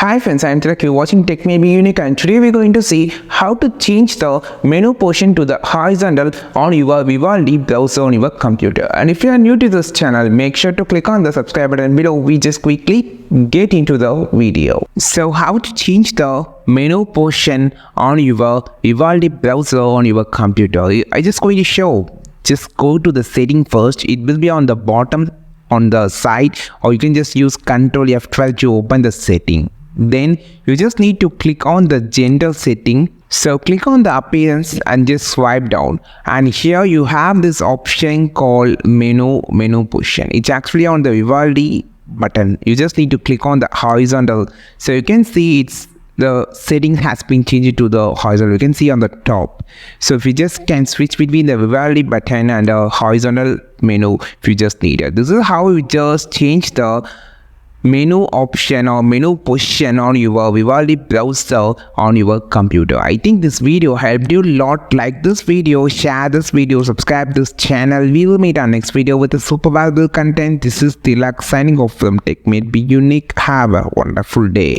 Hi friends, I am Tilak, you're watching Tech May Be Unique, and today we're going to see how to change the menu portion to the horizontal on your Vivaldi browser on your computer. And if you are new to this channel, make sure to click on the subscribe button below. We just quickly get into the video. So how to change the menu portion on your Vivaldi browser on your computer? I just going to show. Just go to the setting first. It will be on the bottom on the side, or you can just use Ctrl F12 to open the setting. Then you just need to click on the general setting. So click on the appearance and just swipe down, and here you have this option called menu portion. It's actually on the Vivaldi button. You just need to click on the horizontal. So you can see the setting has been changed to the horizontal. You can see on the top. So if you just can switch between the Vivaldi button and the horizontal menu if you just need it. This is how you just change the menu option or menu position on your Vivaldi browser on your computer. I think this video helped you a lot. Like this video, share this video, subscribe this channel. We will meet our next video with a super valuable content. This is Tilak signing off from Tech May Be Unique. Have a wonderful day.